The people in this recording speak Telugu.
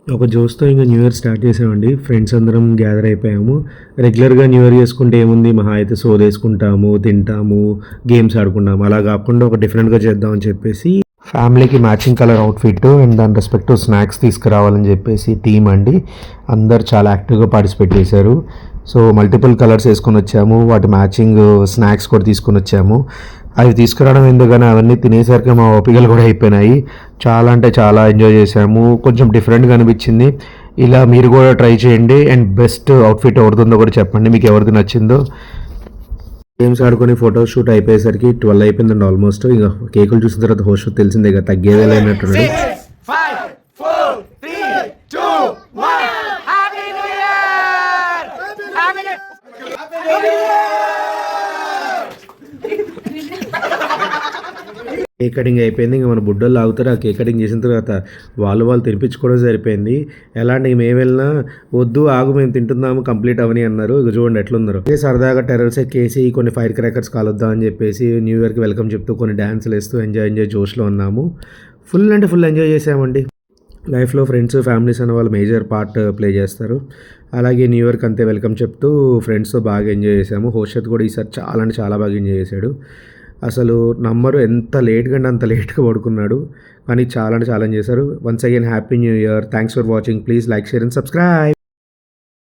ఒక జోస్తో ఇంకా న్యూ ఇయర్ స్టార్ట్ చేసామండి. ఫ్రెండ్స్ అందరం గ్యాదర్ అయిపోయాము. రెగ్యులర్గా న్యూ ఇయర్ చేసుకుంటే ఏముంది, మహా అయితే సోదేసుకుంటాము, తింటాము, గేమ్స్ ఆడుకుంటాము. అలా కాకుండా ఒక డిఫరెంట్గా చేద్దామని చెప్పేసి ఫ్యామిలీకి మ్యాచింగ్ కలర్ అవుట్ఫిట్ అండ్ దాని రెస్పెక్ట్ స్నాక్స్ తీసుకురావాలని చెప్పేసి థీమ్ అండి. అందరు చాలా యాక్టివ్గా పార్టిసిపేట్ చేశారు. సో మల్టిపుల్ కలర్స్ వేసుకొని వచ్చాము, వాటి మ్యాచింగ్ స్నాక్స్ కూడా తీసుకొని వచ్చాము. అవి తీసుకురావడం ఎందుకని అవన్నీ తినేసరికి మా ఓపికలు కూడా అయిపోయినాయి. చాలా అంటే చాలా ఎంజాయ్ చేసాము. కొంచెం డిఫరెంట్గా అనిపించింది. ఇలా మీరు కూడా ట్రై చేయండి. అండ్ బెస్ట్ అవుట్ఫిట్ ఎవరిదిందో కూడా చెప్పండి, మీకు ఎవరిది నచ్చిందో. గేమ్స్ ఆడుకొని ఫోటో షూట్ అయిపోయేసరికి 12 అయిపోయిందండి ఆల్మోస్ట్. ఇంకా కేకులు చూసిన తర్వాత హోస్ట్ తగ్గేదే లేనట్టున్నాడు. కేక్ కటింగ్ అయిపోయింది. ఇంకా మన బుడ్డోళ్ళు ఆగుతారు. ఆ కేక్ కటింగ్ చేసిన తర్వాత వాళ్ళు తినిపించుకోవడం సరిపోయింది. ఎలాంటి మేము వెళ్ళినా వద్దు ఆగు మేము తింటున్నాము కంప్లీట్ అవని అన్నారు. ఇక చూడండి ఎట్లున్నారు. సరదాగా టెర్రస్ ఎక్కేసి కొన్ని ఫైర్ క్రాకర్స్ కాలుద్దాం అని చెప్పేసి న్యూ ఇయర్కి వెల్కమ్ చెప్తూ కొన్ని డ్యాన్సులు వేస్తూ ఎంజాయ్ జోష్లో ఉన్నాము. ఫుల్ అంటే ఫుల్ ఎంజాయ్ చేసామండి. లైఫ్లో ఫ్రెండ్స్ ఫ్యామిలీస్ అనే వాళ్ళు మేజర్ పార్ట్ ప్లే చేస్తారు. అలాగే న్యూ ఇయర్కి అంతే వెల్కమ్ చెప్తూ ఫ్రెండ్స్తో బాగా ఎంజాయ్ చేసాము. హోషత్ కూడా ఈసారి చాలా అంటే చాలా బాగా ఎంజాయ్ చేశాడు. అసలు నమ్మరు, ఎంత లేట్గా అంటే అంత లేట్గా పడుకున్నాడు. కానీ చాలా అంటే చాలా చేశారు. Once again happy new year. Thanks for watching. Please like, share and subscribe.